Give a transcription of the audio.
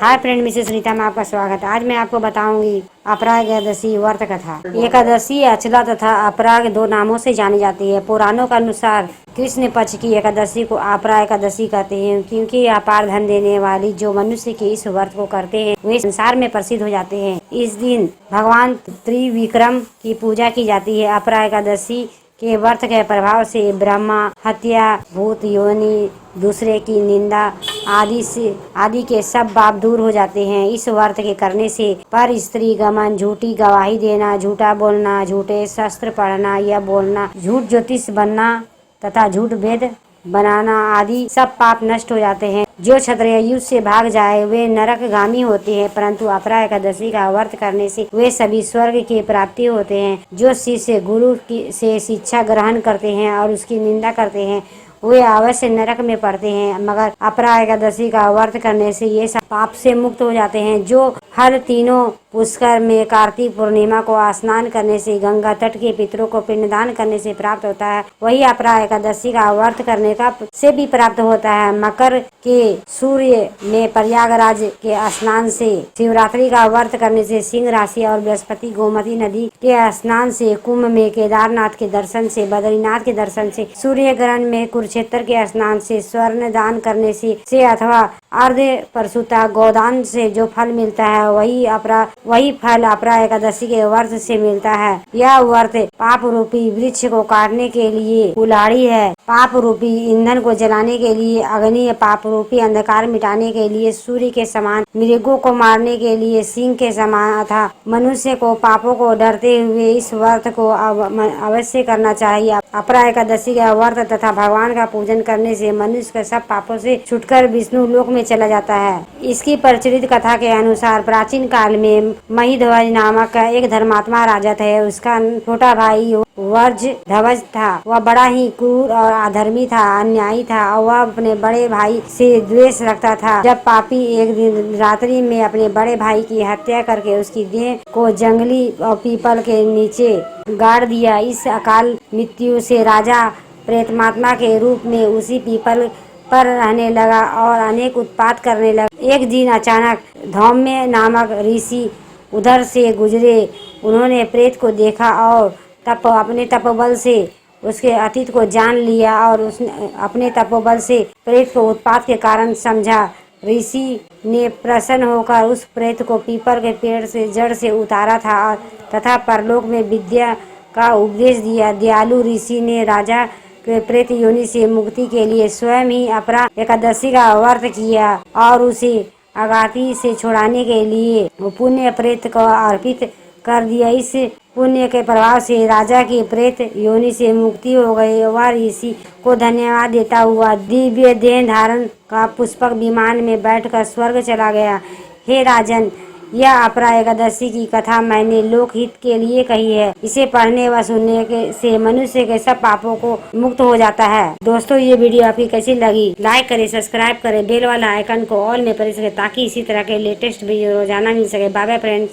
Hi friend, Mrs Rita में आपका स्वागत है। आज मैं आपको बताऊंगी अपराग एकादशी व्रत कथा। एकादशी अचला तथा अपराग दो नामों से जानी जाती है। पुराणों के अनुसार कृष्ण पक्ष की एकादशी को अपरा एकादशी कहते हैं, क्योंकि अपार धन देने वाली जो मनुष्य के इस व्रत को करते हैं वे संसार में प्रसिद्ध हो जाते हैं। इस दिन भगवान त्रिविक्रम की पूजा की जाती है। अपरा एकादशी के व्रत के प्रभाव से ब्रह्मा हत्या, भूत योनि, दूसरे की निंदा आदि के सब पाप दूर हो जाते हैं। इस व्रत के करने से पर स्त्री गमन, झूठी गवाही देना, झूठा बोलना, झूठे शस्त्र पढ़ना या बोलना, झूठ ज्योतिष बनना तथा झूठ वेद बनाना आदि सब पाप नष्ट हो जाते हैं। जो क्षत्रिय युद्ध से भाग जाए वे नरकगामी होते हैं, परंतु अपरा एकादशी का व्रत करने से वे सभी स्वर्ग की प्राप्ति होते हैं। जो शिष्य गुरु से शिक्षा ग्रहण करते हैं और उसकी निंदा करते हैं वे अवश्य नरक में पड़ते हैं, मगर अपरा एकादशी का व्रत करने से ये सब पाप से मुक्त हो जाते हैं। जो हर तीनों पुष्कर में कार्तिक पूर्णिमा को स्नान करने से, गंगा तट के पितरों को पिंडदान करने से प्राप्त होता है, वही अपरा एकादशी का व्रत करने का से भी प्राप्त होता है। मकर के सूर्य में प्रयागराज के स्नान से, शिवरात्रि का व्रत करने से, सिंह राशि और बृहस्पति गोमती नदी के स्नान से, कुंभ में केदारनाथ के दर्शन से, बद्रीनाथ के दर्शन से, सूर्य ग्रहण में कुरुक्षेत्र के स्नान से, स्वर्ण दान करने से अथवा अर्ध परशुता गोदान से जो फल मिलता है वही फल अपरा एकादशी के व्रत से मिलता है। यह व्रत पाप रूपी वृक्ष को काटने के लिए कुल्हाड़ी है, पाप रूपी ईंधन को जलाने के लिए अग्नि, पाप रूपी अंधकार मिटाने के लिए सूर्य के समान, मृगों को मारने के लिए सिंह के समान तथा मनुष्य को पापों को डरते हुए इस व्रत को अवश्य करना चाहिए। अपरा एकादशी का व्रत तथा भगवान का पूजन करने से मनुष्य के सब पापों से छुटकर विष्णु लोक में चला जाता है। इसकी प्रचलित कथा के अनुसार प्राचीन काल में महिध्वज नामक एक धर्मात्मा राजा थे। उसका छोटा भाई व्रजध्वज था। वह बड़ा ही क्रूर और अधर्मी था, अन्यायी था और वह अपने बड़े भाई से द्वेष रखता था। जब पापी एक दिन रात्रि में अपने बड़े भाई की हत्या करके उसकी देह को जंगली और पीपल के नीचे गाड़ दिया। इस अकाल मृत्यु से राजा प्रेतमात्मा के रूप में उसी पीपल पर रहने लगा और अनेक उत्पात करने लगा। एक दिन अचानक धौम्य नामक ऋषि उधर से गुजरे। उन्होंने प्रेत को देखा और अपने तपोबल से उसके अतीत को जान लिया और उसने अपने तपोबल से प्रेत को उत्पात के कारण समझा। ऋषि ने प्रसन्न होकर उस प्रेत को पीपल के पेड़ से जड़ से उतारा था और तथा परलोक में विद्या का उपदेश दिया। दयालु ऋषि ने राजा के प्रेत योनि से मुक्ति के लिए स्वयं ही अपरा एकादशी का व्रत किया और उसे अगाति से छुड़ाने के लिए पुण्य प्रेत को अर्पित कर दिया। इस पुण्य के प्रभाव से राजा की प्रेत योनि से मुक्ति हो गई। वह ऋषि को धन्यवाद देता हुआ दिव्य देह धारण का पुष्पक विमान में बैठकर स्वर्ग चला गया। हे राजन, यह अपरा एकादशी की कथा मैंने लोकहित के लिए कही है। इसे पढ़ने व सुनने से मनुष्य के सब पापों को मुक्त हो जाता है। दोस्तों, ये वीडियो आपकी कैसी लगी? लाइक करें, सब्सक्राइब करें, बेल वाला आइकन को ऑल में प्रेस करें ताकि इसी तरह के लेटेस्ट वीडियो रोजाना मिल सके। Bye bye friends.